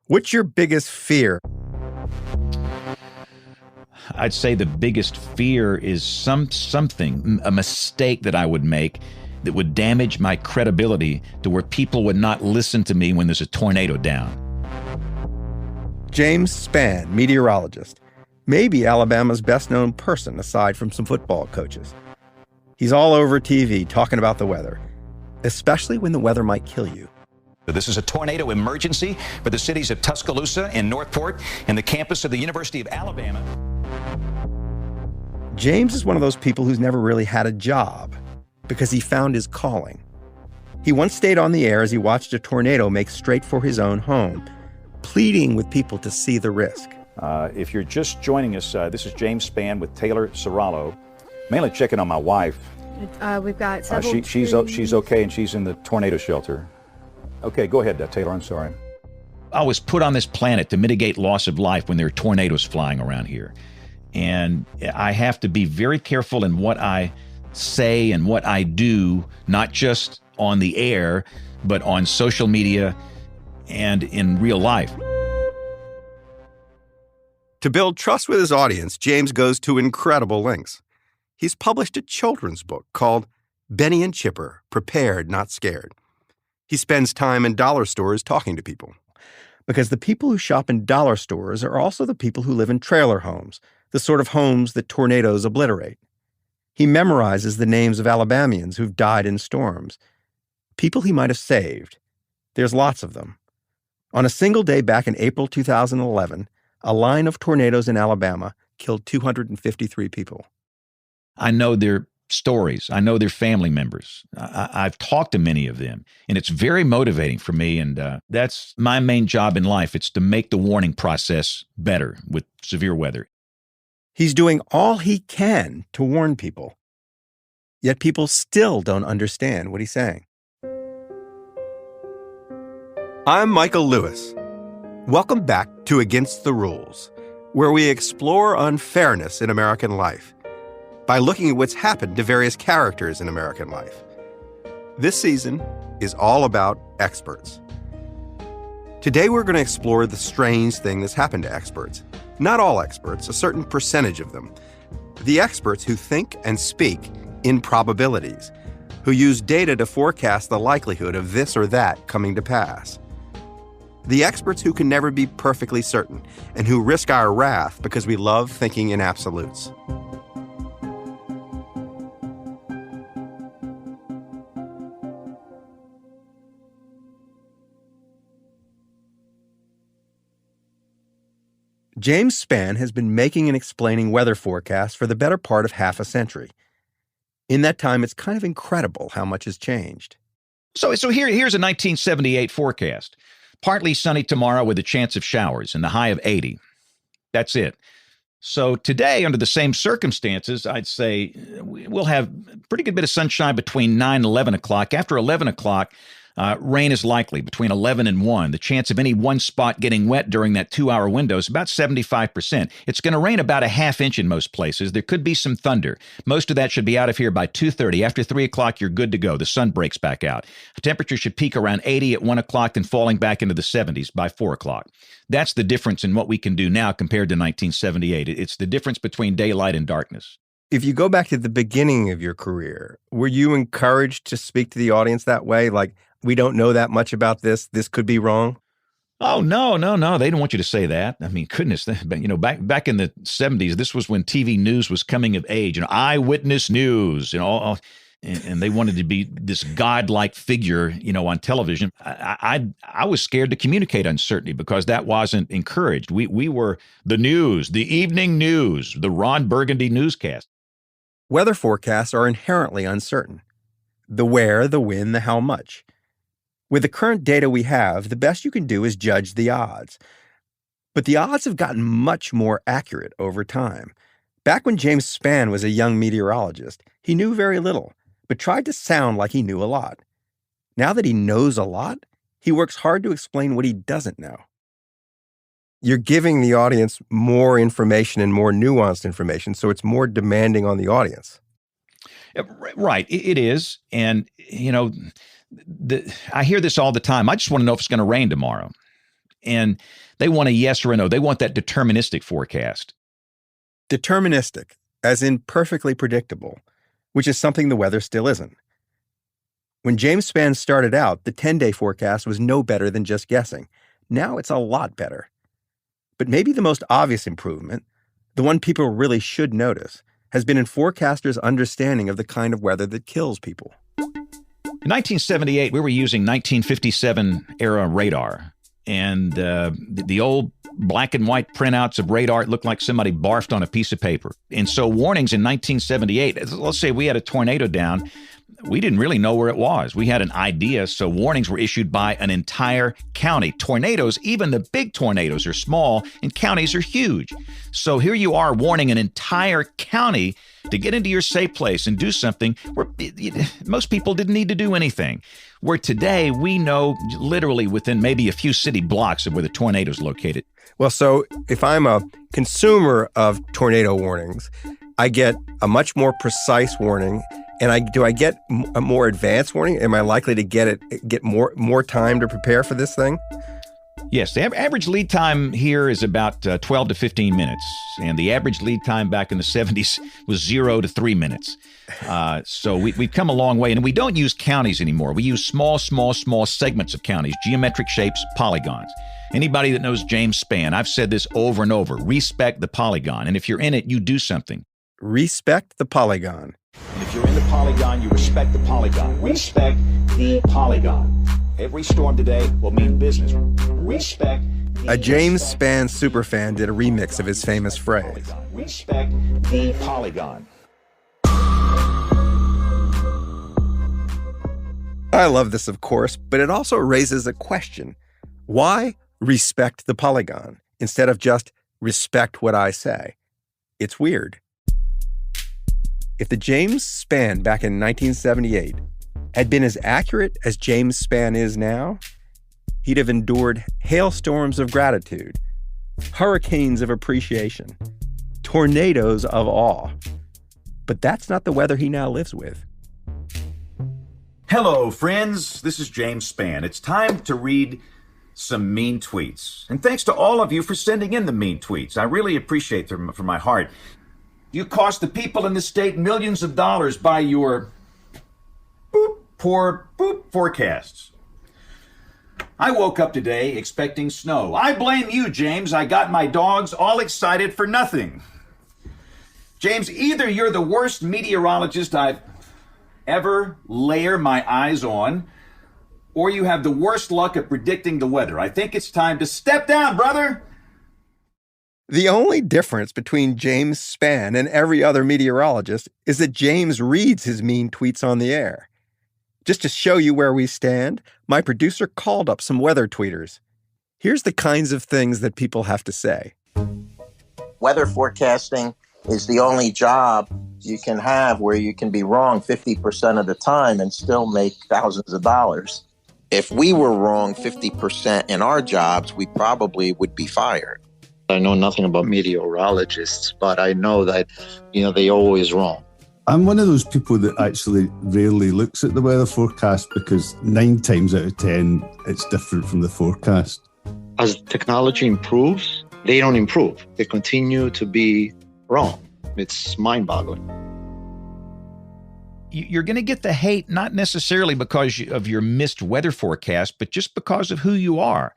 What's your biggest fear? I'd say the biggest fear is something, a mistake that I would make that would damage my credibility to where people would not listen to me when there's a tornado down. James Spann, meteorologist. Maybe Alabama's best-known person aside from some football coaches. He's all over TV talking about the weather, especially when the weather might kill you. This is a tornado emergency for the cities of Tuscaloosa and Northport and the campus of the University of Alabama. James is one of those people who's never really had a job because he found his calling. He once stayed on the air as he watched a tornado make straight for his own home, pleading with people to see the risk. If you're just joining us, this is James Spann with Taylor Serrallo. Mainly checking on my wife. We've got several she's okay, and she's in the tornado shelter. Okay, go ahead, Taylor. I'm sorry. I was put on this planet to mitigate loss of life when there are tornadoes flying around here. And I have to be very careful in what I say and what I do, not just on the air, but on social media and in real life. To build trust with his audience, James goes to incredible lengths. He's published a children's book called Benny and Chipper, Prepared, Not Scared. He spends time in dollar stores talking to people. Because the people who shop in dollar stores are also the people who live in trailer homes, the sort of homes that tornadoes obliterate. He memorizes the names of Alabamians who've died in storms. People he might have saved. There's lots of them. On a single day back in April 2011, a line of tornadoes in Alabama killed 253 people. I know their stories. I know their family members. I've talked to many of them, and it's very motivating for me, and that's my main job in life. It's to make the warning process better with severe weather. He's doing all he can to warn people, yet people still don't understand what he's saying. I'm Michael Lewis. Welcome back to Against the Rules, where we explore unfairness in American life by looking at what's happened to various characters in American life. This season is all about experts. Today we're going to explore the strange thing that's happened to experts. Not all experts, a certain percentage of them. The experts who think and speak in probabilities, who use data to forecast the likelihood of this or that coming to pass. The experts who can never be perfectly certain and who risk our wrath because we love thinking in absolutes. James Spann has been making and explaining weather forecasts for the better part of half a century. In that time, it's kind of incredible how much has changed. So here's a 1978 forecast. Partly sunny tomorrow with a chance of showers and the high of 80. That's it. So today, under the same circumstances, I'd say we'll have a pretty good bit of sunshine between 9 and 11 o'clock. After 11 o'clock, rain is likely between 11 and 1. The chance of any one spot getting wet during that 2-hour window is about 75%. It's going to rain about a half inch in most places. There could be some thunder. Most of that should be out of here by 2:30. After 3 o'clock, you're good to go. The sun breaks back out. The temperature should peak around 80 at 1 o'clock, then falling back into the 70s by 4 o'clock. That's the difference in what we can do now compared to 1978. It's the difference between daylight and darkness. If you go back to the beginning of your career, were you encouraged to speak to the audience that way? Like, we don't know that much about this. This could be wrong. Oh, no. They don't want you to say that. I mean, goodness, back in the 70s, this was when TV news was coming of age, eyewitness news, and they wanted to be this godlike figure, on television. I was scared to communicate uncertainty because that wasn't encouraged. We were the news, the evening news, the Ron Burgundy newscast. Weather forecasts are inherently uncertain. The where, the when, the how much. With the current data we have, the best you can do is judge the odds. But the odds have gotten much more accurate over time. Back when James Spann was a young meteorologist, he knew very little, but tried to sound like he knew a lot. Now that he knows a lot, he works hard to explain what he doesn't know. You're giving the audience more information and more nuanced information, so it's more demanding on the audience. Right, it is. And, I hear this all the time. I just want to know if it's going to rain tomorrow. And they want a yes or a no. They want that deterministic forecast. Deterministic, as in perfectly predictable, which is something the weather still isn't. When James Spann started out, the 10-day forecast was no better than just guessing. Now it's a lot better. But maybe the most obvious improvement, the one people really should notice, has been in forecasters' understanding of the kind of weather that kills people. In 1978, we were using 1957 era radar. And the old black and white printouts of radar, it looked like somebody barfed on a piece of paper. And so warnings in 1978, let's say we had a tornado down, we didn't really know where it was. We had an idea, so warnings were issued by an entire county. Tornadoes, even the big tornadoes, are small, and counties are huge. So here you are warning an entire county to get into your safe place and do something where most people didn't need to do anything. Where today, we know literally within maybe a few city blocks of where the tornado's located. Well, so if I'm a consumer of tornado warnings, I get a much more precise warning. And do I get a more advanced warning? Am I likely to get more time to prepare for this thing? Yes, the average lead time here is about 12 to 15 minutes. And the average lead time back in the 70s was 0 to 3 minutes. So we've come a long way. And we don't use counties anymore. We use small segments of counties, geometric shapes, polygons. Anybody that knows James Spann, I've said this over and over, respect the polygon. And if you're in it, you do something. Respect the polygon. If you're in the polygon, you respect the polygon. Respect the polygon. Every storm today will mean business. Respect A James Spann superfan did a remix of his famous phrase. Respect the polygon. I love this, of course, but it also raises a question. Why respect the polygon instead of just respect what I say? It's weird. If the James Spann back in 1978 had been as accurate as James Spann is now, he'd have endured hailstorms of gratitude, hurricanes of appreciation, tornadoes of awe. But that's not the weather he now lives with. Hello, friends. This is James Spann. It's time to read some mean tweets. And thanks to all of you for sending in the mean tweets. I really appreciate them from my heart. You cost the people in this state millions of dollars by your poor forecasts. I woke up today expecting snow. I blame you, James. I got my dogs all excited for nothing. James, either you're the worst meteorologist I've ever layer my eyes on, or you have the worst luck at predicting the weather. I think it's time to step down, brother. The only difference between James Spann and every other meteorologist is that James reads his mean tweets on the air. Just to show you where we stand, my producer called up some weather tweeters. Here's the kinds of things that people have to say. Weather forecasting is the only job you can have where you can be wrong 50% of the time and still make thousands of dollars. If we were wrong 50% in our jobs, we probably would be fired. I know nothing about meteorologists, but I know that, they're always wrong. I'm one of those people that actually rarely looks at the weather forecast because 9 times out of 10, it's different from the forecast. As technology improves, they don't improve. They continue to be wrong. It's mind-boggling. You're going to get the hate, not necessarily because of your missed weather forecast, but just because of who you are.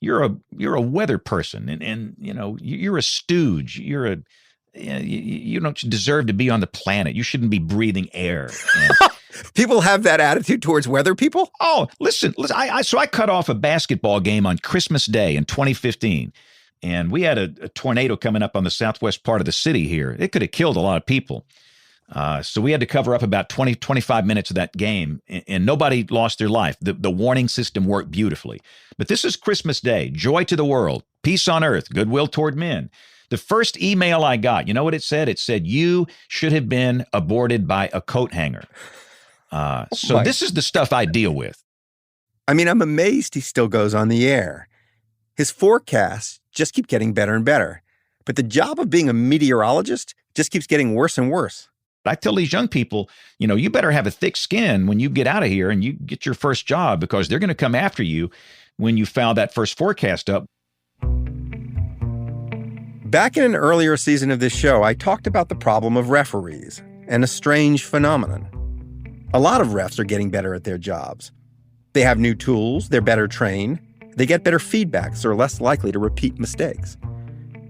You're a weather person, and you're a stooge. You don't deserve to be on the planet. You shouldn't be breathing air. People have that attitude towards weather people? Oh, listen. So I cut off a basketball game on Christmas Day in 2015, and we had a tornado coming up on the southwest part of the city here. It could have killed a lot of people. So we had to cover up about 25 minutes of that game, and nobody lost their life. The warning system worked beautifully. But this is Christmas Day, joy to the world, peace on earth, goodwill toward men. The first email I got, you know what it said? It said, you should have been aborted by a coat hanger. So this is the stuff I deal with. I mean, I'm amazed he still goes on the air. His forecasts just keep getting better and better. But the job of being a meteorologist just keeps getting worse and worse. I tell these young people, you better have a thick skin when you get out of here and you get your first job, because they're going to come after you when you foul that first forecast up. Back in an earlier season of this show, I talked about the problem of referees and a strange phenomenon. A lot of refs are getting better at their jobs. They have new tools, they're better trained, they get better feedback, so are less likely to repeat mistakes.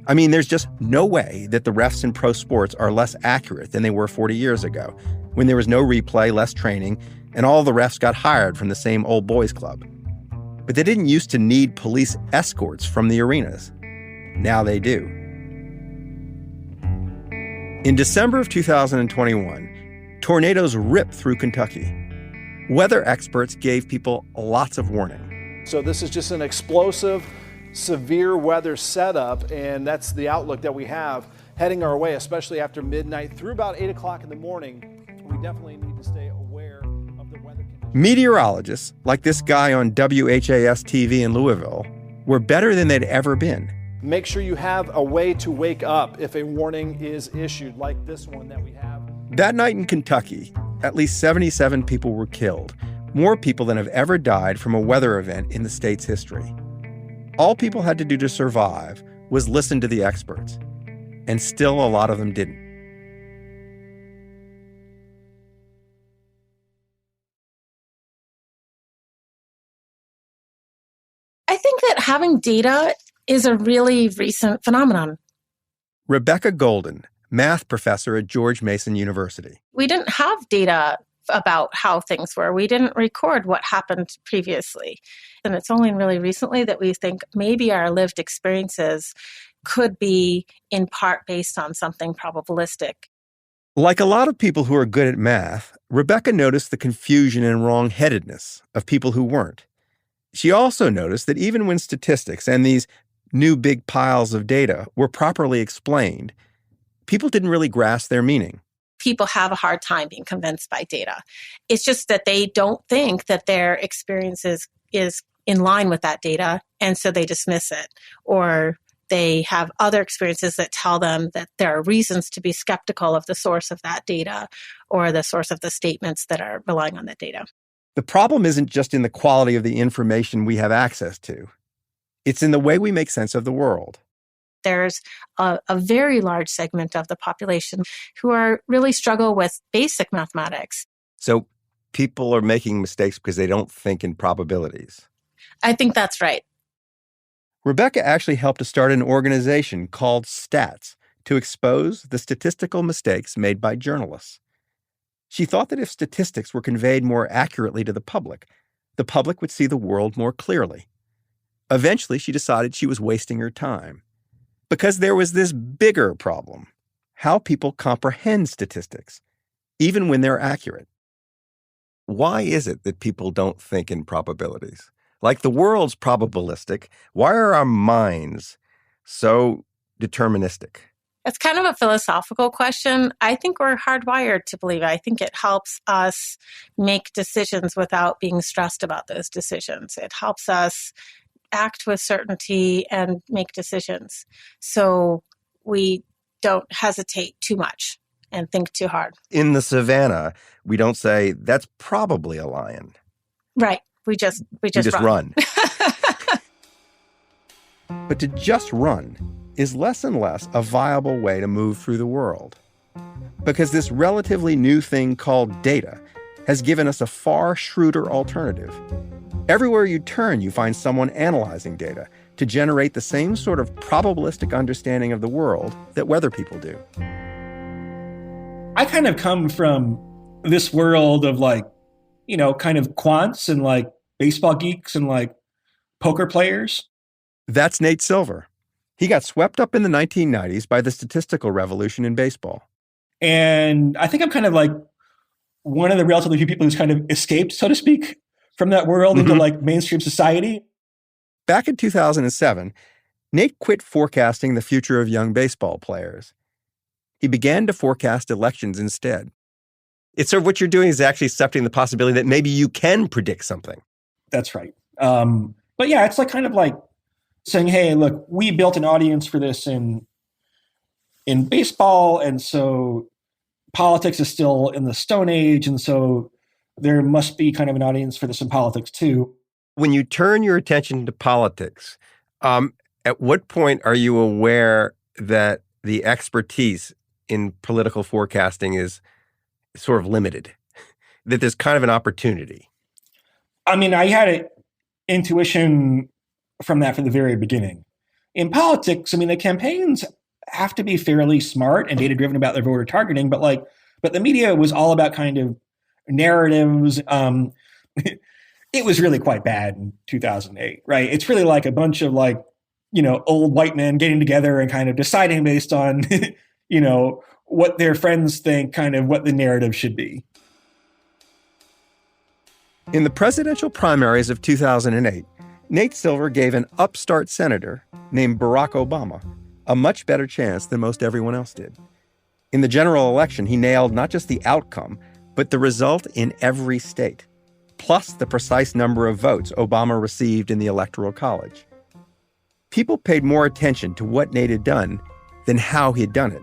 I mean, there's just no way that the refs in pro sports are less accurate than they were 40 years ago, when there was no replay, less training, and all the refs got hired from the same old boys club. But they didn't used to need police escorts from the arenas. Now they do. In December of 2021, tornadoes ripped through Kentucky. Weather experts gave people lots of warning. So this is just an explosive, severe weather setup, and that's the outlook that we have heading our way, especially after midnight through about 8 o'clock in the morning. We definitely need to stay aware of the weather conditions. Meteorologists, like this guy on WHAS TV in Louisville, were better than they'd ever been. Make sure you have a way to wake up if a warning is issued, like this one that we have. That night in Kentucky, at least 77 people were killed, more people than have ever died from a weather event in the state's history. All people had to do to survive was listen to the experts, and still a lot of them didn't. I think that having data is a really recent phenomenon. Rebecca Golden, math professor at George Mason University. We didn't have data about how things were. We didn't record what happened previously. And it's only really recently that we think maybe our lived experiences could be in part based on something probabilistic. Like a lot of people who are good at math, Rebecca noticed the confusion and wrong-headedness of people who weren't. She also noticed that even when statistics and these new big piles of data were properly explained, people didn't really grasp their meaning. People have a hard time being convinced by data. It's just that they don't think that their experiences is in line with that data, and so they dismiss it. Or they have other experiences that tell them that there are reasons to be skeptical of the source of that data or the source of the statements that are relying on that data. The problem isn't just in the quality of the information we have access to. It's in the way we make sense of the world. There's a very large segment of the population who really struggle with basic mathematics. So people are making mistakes because they don't think in probabilities. I think that's right. Rebecca actually helped to start an organization called STATS to expose the statistical mistakes made by journalists. She thought that if statistics were conveyed more accurately to the public would see the world more clearly. Eventually, she decided she was wasting her time. Because there was this bigger problem: how people comprehend statistics, even when they're accurate. Why is it that people don't think in probabilities? Like the world's probabilistic, why are our minds so deterministic? It's kind of a philosophical question. I think we're hardwired to believe it. I think it helps us make decisions without being stressed about those decisions. It helps us act with certainty and make decisions. So we don't hesitate too much and think too hard. In the savannah, we don't say, that's probably a lion. Right. We just run. But to just run is less and less a viable way to move through the world. Because this relatively new thing called data has given us a far shrewder alternative. Everywhere you turn, you find someone analyzing data to generate the same sort of probabilistic understanding of the world that weather people do. I kind of come from this world of kind of quants and baseball geeks and poker players. That's Nate Silver. He got swept up in the 1990s by the statistical revolution in baseball. And I think I'm kind of one of the relatively few people who's kind of escaped, so to speak, from that world into mainstream society. Back in 2007, Nate quit forecasting the future of young baseball players. He began to forecast elections instead. It's sort of what you're doing is actually accepting the possibility that maybe you can predict something. That's right. But yeah, it's kind of saying, hey, look, we built an audience for this in baseball, and so politics is still in the Stone Age, and so there must be kind of an audience for this in politics too. When you turn your attention to politics, at what point are you aware that the expertise in political forecasting is sort of limited, that there's kind of an opportunity? I mean, I had an intuition from that from the very beginning. In politics, I mean, the campaigns have to be fairly smart and data-driven about their voter targeting, but the media was all about kind of narratives. It was really quite bad in 2008, right? It's really like a bunch of old white men getting together and kind of deciding based on, what their friends think, kind of what the narrative should be. In the presidential primaries of 2008, Nate Silver gave an upstart senator named Barack Obama a much better chance than most everyone else did. In the general election, he nailed not just the outcome, but the result in every state, plus the precise number of votes Obama received in the Electoral College. People paid more attention to what Nate had done than how he'd done it.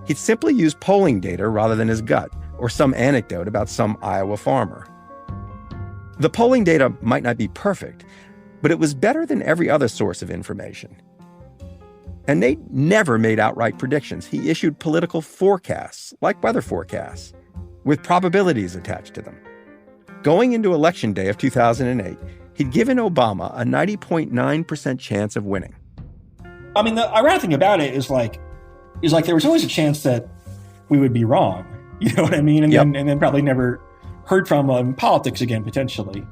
He'd simply used polling data rather than his gut or some anecdote about some Iowa farmer. The polling data might not be perfect, but it was better than every other source of information. And Nate never made outright predictions. He issued political forecasts, like weather forecasts, with probabilities attached to them. Going into Election Day of 2008, he'd given Obama a 90.9% chance of winning. I mean, the ironic thing about it is there was always a chance that we would be wrong. You know what I mean? And then probably never heard from in politics again, potentially.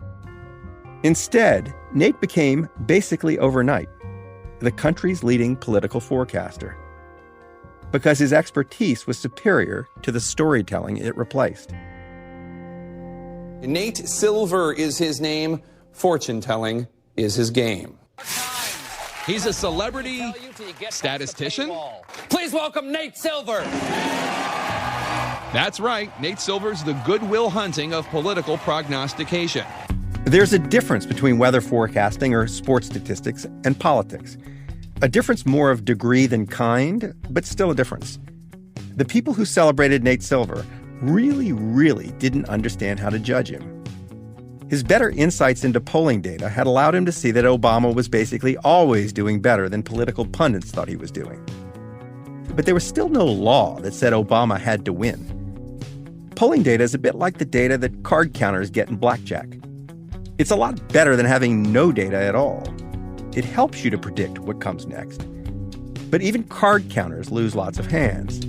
Instead, Nate became, basically overnight, the country's leading political forecaster, because his expertise was superior to the storytelling it replaced. Nate Silver is his name. Fortune-telling is his game. He's a celebrity statistician. Please welcome Nate Silver. That's right. Nate Silver's the Goodwill Hunting of political prognostication. There's a difference between weather forecasting or sports statistics and politics. A difference more of degree than kind, but still a difference. The people who celebrated Nate Silver really, really didn't understand how to judge him. His better insights into polling data had allowed him to see that Obama was basically always doing better than political pundits thought he was doing. But there was still no law that said Obama had to win. Polling data is a bit like the data that card counters get in blackjack. It's a lot better than having no data at all. It helps you to predict what comes next. But even card counters lose lots of hands.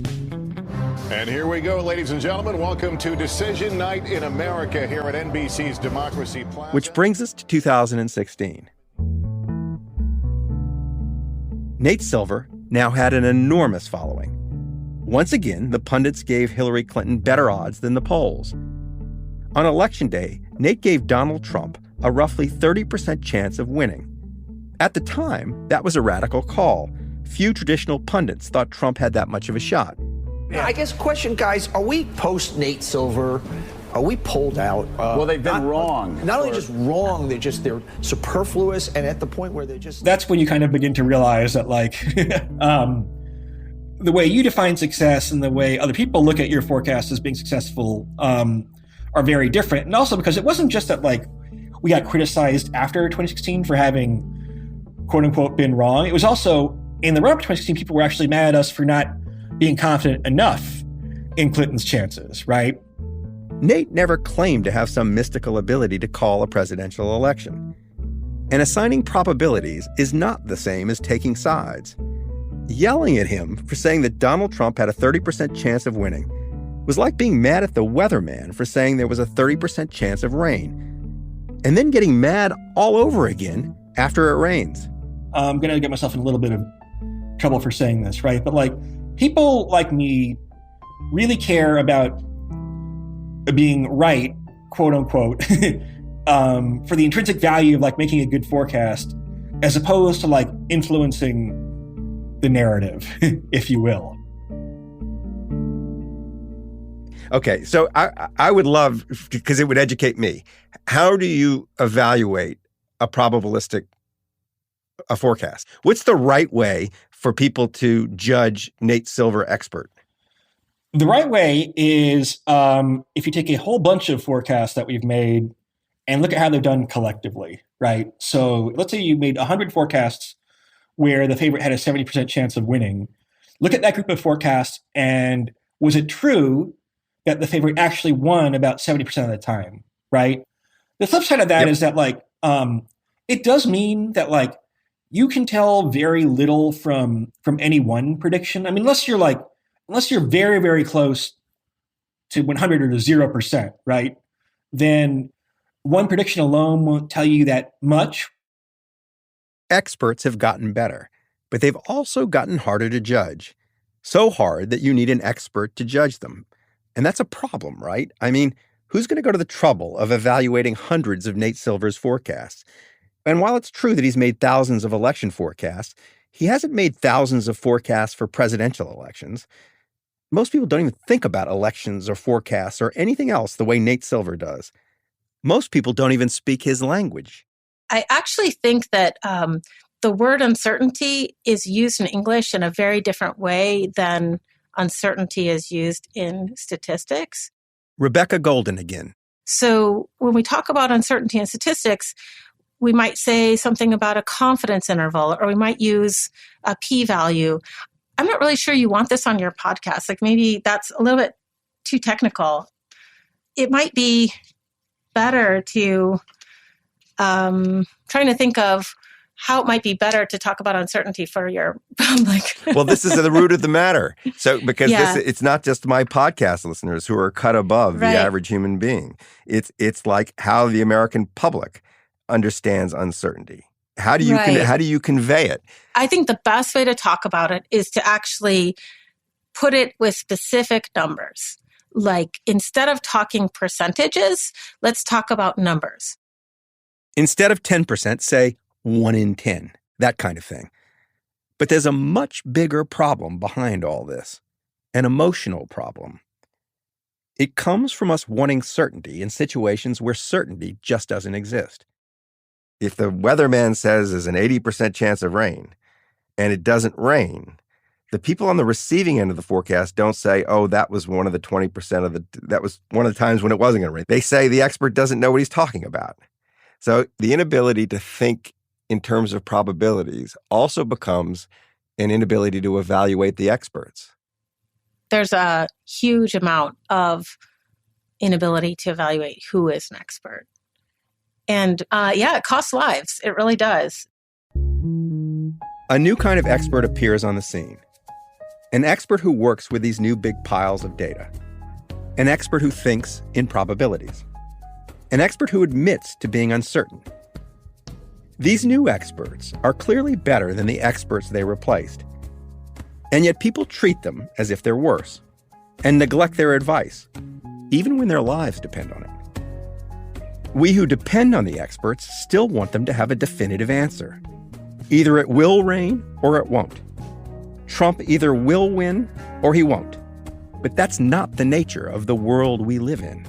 And here we go, ladies and gentlemen. Welcome to Decision Night in America here at NBC's Democracy Plaza. Which brings us to 2016. Nate Silver now had an enormous following. Once again, the pundits gave Hillary Clinton better odds than the polls. On Election Day, Nate gave Donald Trump a roughly 30% chance of winning. At the time, that was a radical call. Few traditional pundits thought Trump had that much of a shot. I guess question, guys, are we post-Nate Silver? Are we pulled out? Well, they've been wrong. Not only just wrong, they're superfluous, and at the point where they're just... That's when you kind of begin to realize that, the way you define success and the way other people look at your forecast as being successful are very different. And also because it wasn't just that, we got criticized after 2016 for having, quote-unquote, been wrong. It was also, in the run-up to 2016, people were actually mad at us for not being confident enough in Clinton's chances, right? Nate never claimed to have some mystical ability to call a presidential election. And assigning probabilities is not the same as taking sides. Yelling at him for saying that Donald Trump had a 30% chance of winning was like being mad at the weatherman for saying there was a 30% chance of rain, and then getting mad all over again after it rains. I'm going to get myself in a little bit of trouble for saying this, right? But people like me really care about being right, quote unquote, for the intrinsic value of making a good forecast, as opposed to influencing the narrative, if you will. Okay, so I would love, because it would educate me, how do you evaluate a probabilistic forecast? What's the right way for people to judge Nate Silver expert? The right way is if you take a whole bunch of forecasts that we've made and look at how they've done collectively, right? So let's say you made 100 forecasts where the favorite had a 70% chance of winning. Look at that group of forecasts, and was it true that the favorite actually won about 70% of the time, right? The flip side of that is that, like, it does mean that, like, you can tell very little from any one prediction. I mean, unless you're very, very close to 100 or to 0%, right? Then one prediction alone won't tell you that much. Experts have gotten better, but they've also gotten harder to judge. So hard that you need an expert to judge them. And that's a problem, right? I mean, who's going to go to the trouble of evaluating hundreds of Nate Silver's forecasts? And while it's true that he's made thousands of election forecasts, he hasn't made thousands of forecasts for presidential elections. Most people don't even think about elections or forecasts or anything else the way Nate Silver does. Most people don't even speak his language. I actually think that the word uncertainty is used in English in a very different way than uncertainty is used in statistics. Rebecca Golden again. So when we talk about uncertainty in statistics, we might say something about a confidence interval, or we might use a p-value. I'm not really sure you want this on your podcast. Like, maybe that's a little bit too technical. It might be better to trying to think of how it might be better to talk about uncertainty for your public. Well, this is the root of the matter. So, because it's not just my podcast listeners who are cut above the average human being. It's like how the American public understands uncertainty. How do you convey it? I think the best way to talk about it is to actually put it with specific numbers. Like, instead of talking percentages, let's talk about numbers. Instead of 10%, say 1 in 10, that kind of thing. But there's a much bigger problem behind all this, an emotional problem. It comes from us wanting certainty in situations where certainty just doesn't exist. If the weatherman says there's an 80% chance of rain and it doesn't rain, the people on the receiving end of the forecast don't say, oh, that was one of the 20% that was one of the times when it wasn't going to rain. They say the expert doesn't know what he's talking about. So the inability to think in terms of probabilities also becomes an inability to evaluate the experts. There's a huge amount of inability to evaluate who is an expert. And it costs lives. It really does. A new kind of expert appears on the scene. An expert who works with these new big piles of data. An expert who thinks in probabilities. An expert who admits to being uncertain. These new experts are clearly better than the experts they replaced. And yet people treat them as if they're worse and neglect their advice, even when their lives depend on it. We who depend on the experts still want them to have a definitive answer. Either it will rain or it won't. Trump either will win or he won't. But that's not the nature of the world we live in.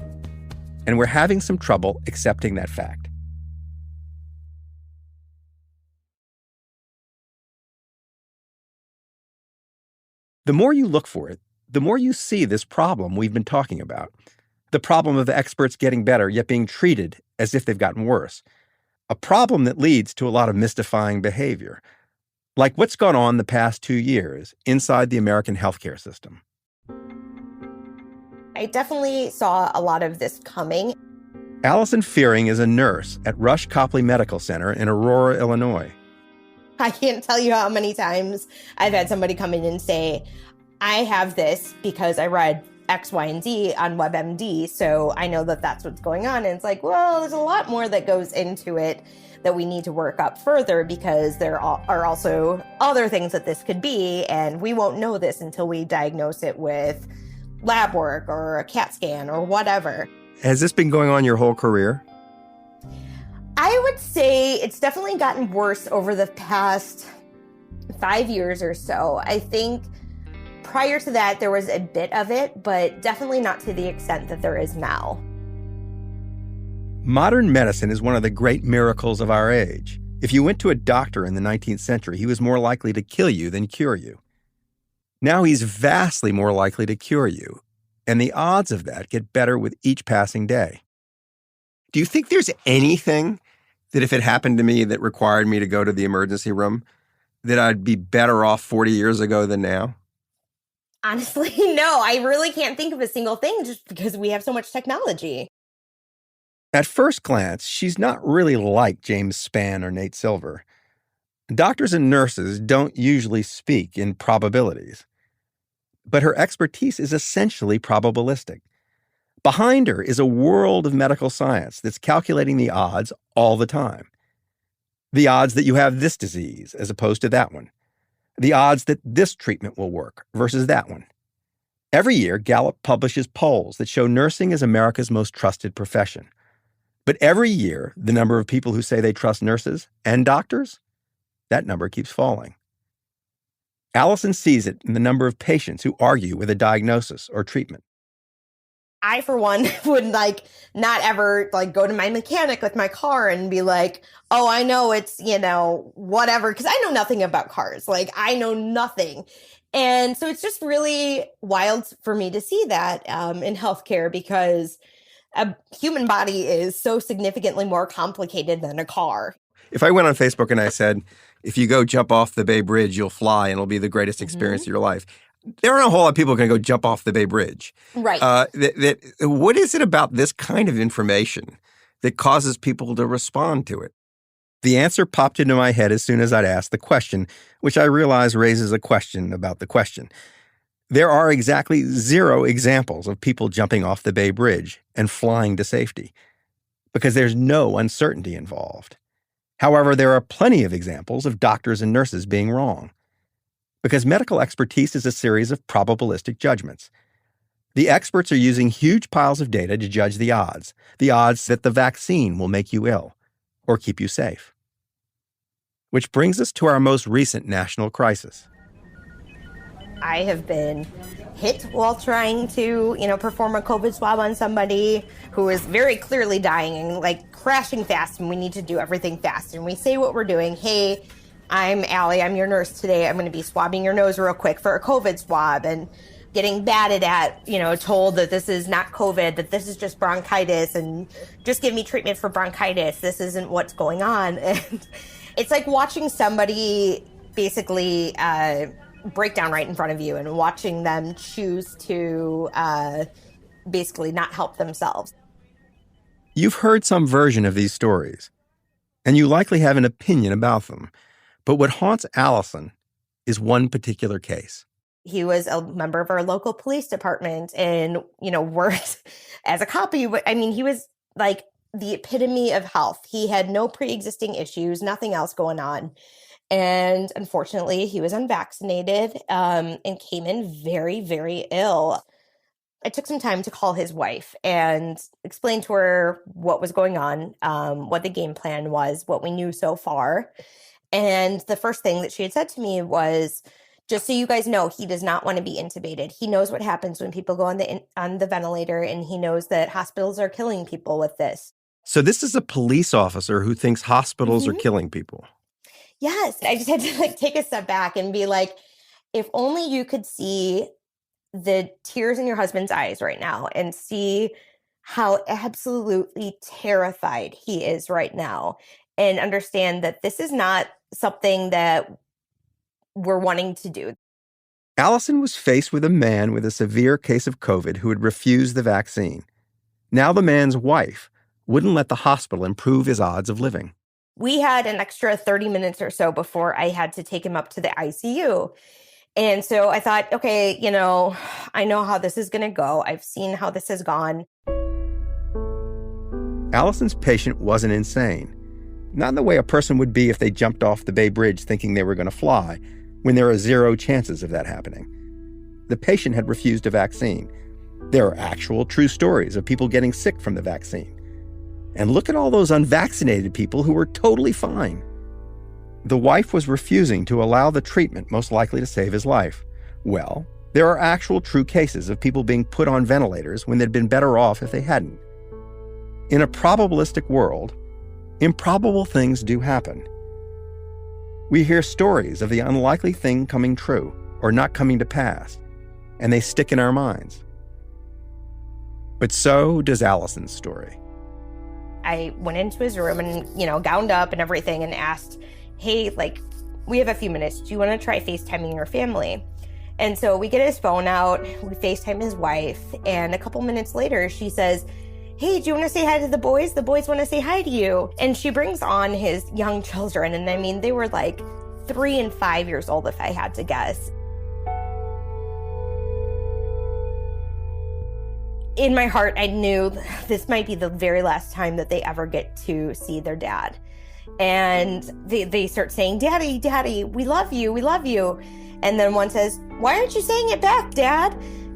And we're having some trouble accepting that fact. The more you look for it, the more you see this problem we've been talking about. The problem of the experts getting better, yet being treated as if they've gotten worse. A problem that leads to a lot of mystifying behavior, like what's gone on the past 2 years inside the American healthcare system. I definitely saw a lot of this coming. Allison Fearing is a nurse at Rush Copley Medical Center in Aurora, Illinois. I can't tell you how many times I've had somebody come in and say, I have this because I read X, Y, and Z on WebMD, so I know that that's what's going on. And it's like, well, there's a lot more that goes into it that we need to work up further, because there are also other things that this could be, and we won't know this until we diagnose it with lab work or a CAT scan or whatever. Has this been going on your whole career? I would say it's definitely gotten worse over the past 5 years or so. I think prior to that, there was a bit of it, but definitely not to the extent that there is now. Modern medicine is one of the great miracles of our age. If you went to a doctor in the 19th century, he was more likely to kill you than cure you. Now he's vastly more likely to cure you, and the odds of that get better with each passing day. Do you think there's anything that if it happened to me that required me to go to the emergency room, that I'd be better off 40 years ago than now? Honestly, no, I really can't think of a single thing just because we have so much technology. At first glance, she's not really like James Spann or Nate Silver. Doctors and nurses don't usually speak in probabilities. But her expertise is essentially probabilistic. Behind her is a world of medical science that's calculating the odds all the time. The odds that you have this disease as opposed to that one. The odds that this treatment will work versus that one. Every year, Gallup publishes polls that show nursing is America's most trusted profession. But every year, the number of people who say they trust nurses and doctors, that number keeps falling. Allison sees it in the number of patients who argue with a diagnosis or treatment. I, for one, would not ever go to my mechanic with my car and be like, oh, I know it's, whatever, because I know nothing about cars. I know nothing. And so it's just really wild for me to see that in healthcare, because a human body is so significantly more complicated than a car. If I went on Facebook and I said, if you go jump off the Bay Bridge, you'll fly and it'll be the greatest experience of your life, there aren't a whole lot of people going to go jump off the Bay Bridge. Right. What is it about this kind of information that causes people to respond to it? The answer popped into my head as soon as I'd asked the question, which I realize raises a question about the question. There are exactly 0 examples of people jumping off the Bay Bridge and flying to safety, because there's no uncertainty involved. However, there are plenty of examples of doctors and nurses being wrong, because medical expertise is a series of probabilistic judgments. The experts are using huge piles of data to judge the odds that the vaccine will make you ill or keep you safe. Which brings us to our most recent national crisis. I have been hit while trying to, perform a COVID swab on somebody who is very clearly dying and crashing fast, and we need to do everything fast. And we say what we're doing. Hey, I'm Allie. I'm your nurse today. I'm going to be swabbing your nose real quick for a COVID swab, and getting batted at, told that this is not COVID, that this is just bronchitis, and just give me treatment for bronchitis. This isn't what's going on. And it's like watching somebody basically break down right in front of you and watching them choose to basically not help themselves. You've heard some version of these stories, and you likely have an opinion about them. But what haunts Allison is one particular case. He was a member of our local police department and, worked as a cop. He was the epitome of health. He had no pre-existing issues, nothing else going on. And unfortunately, he was unvaccinated and came in very, very ill. I took some time to call his wife and explain to her what was going on, what the game plan was, what we knew so far. And the first thing that she had said to me was, just so you guys know, he does not want to be intubated. He knows what happens when people go on the ventilator, and he knows that hospitals are killing people with this. So this is a police officer who thinks hospitals are killing people. Yes. I just had to take a step back and be like, if only you could see the tears in your husband's eyes right now and see how absolutely terrified he is right now, and understand that this is not something that we're wanting to do. Allison was faced with a man with a severe case of COVID who had refused the vaccine. Now the man's wife wouldn't let the hospital improve his odds of living. We had an extra 30 minutes or so before I had to take him up to the ICU. And so I thought, okay, I know how this is going to go. I've seen how this has gone. Allison's patient wasn't insane. Not in the way a person would be if they jumped off the Bay Bridge thinking they were going to fly, when there are 0 chances of that happening. The patient had refused a vaccine. There are actual true stories of people getting sick from the vaccine. And look at all those unvaccinated people who were totally fine. The wife was refusing to allow the treatment most likely to save his life. Well, there are actual true cases of people being put on ventilators when they'd been better off if they hadn't. In a probabilistic world, improbable things do happen. We hear stories of the unlikely thing coming true, or not coming to pass, and they stick in our minds. But so does Allison's story. I went into his room and, gowned up and everything and asked, hey, we have a few minutes. Do you want to try FaceTiming your family? And so we get his phone out, we FaceTime his wife, and a couple minutes later she says, hey, do you want to say hi to the boys? The boys want to say hi to you. And she brings on his young children, and I mean, they were 3 and 5 years old if I had to guess. In my heart, I knew this might be the very last time that they ever get to see their dad. And they start saying, Daddy, Daddy, we love you, we love you. And then one says, why aren't you saying it back, Dad?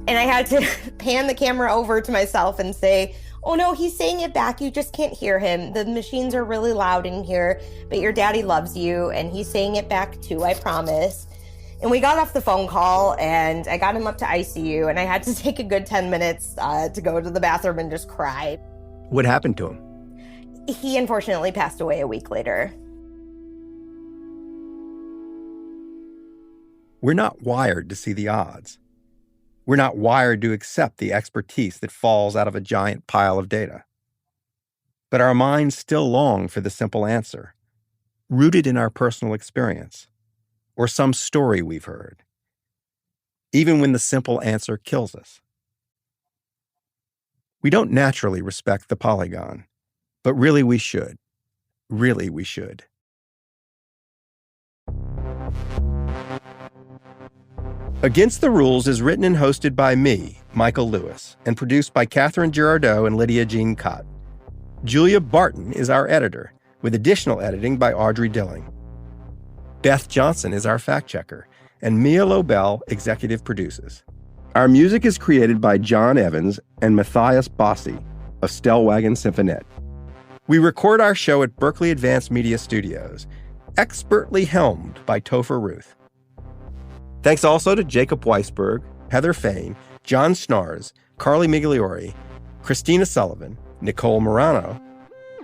And I had to pan the camera over to myself and say, oh no, he's saying it back, you just can't hear him. The machines are really loud in here, but your daddy loves you, and he's saying it back too, I promise. And we got off the phone call, and I got him up to ICU, and I had to take a good 10 minutes to go to the bathroom and just cry. What happened to him? He unfortunately passed away a week later. We're not wired to see the odds. We're not wired to accept the expertise that falls out of a giant pile of data. But our minds still long for the simple answer, rooted in our personal experience, or some story we've heard, even when the simple answer kills us. We don't naturally respect the Polygon, but really we should. Really we should. Against the Rules is written and hosted by me, Michael Lewis, and produced by Catherine Girardeau and Lydia Jean Cott. Julia Barton is our editor, with additional editing by Audrey Dilling. Beth Johnson is our fact-checker, and Mia Lobel executive produces. Our music is created by John Evans and Matthias Bossi of Stellwagen Symphonette. We record our show at Berkeley Advanced Media Studios, expertly helmed by Topher Ruth. Thanks also to Jacob Weisberg, Heather Fain, John Schnars, Carly Migliori, Christina Sullivan, Nicole Morano,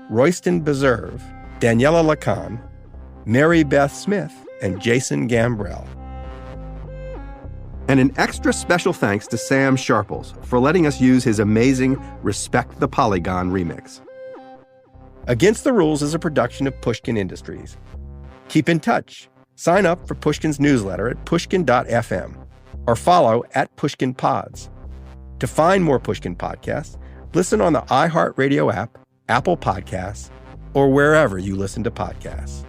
Royston Beserve, Daniela Lacan, Mary Beth Smith, and Jason Gambrell. And an extra special thanks to Sam Sharples for letting us use his amazing Respect the Polygon remix. Against the Rules is a production of Pushkin Industries. Keep in touch. Sign up for Pushkin's newsletter at pushkin.fm or follow @PushkinPods. To find more Pushkin podcasts, listen on the iHeartRadio app, Apple Podcasts, or wherever you listen to podcasts.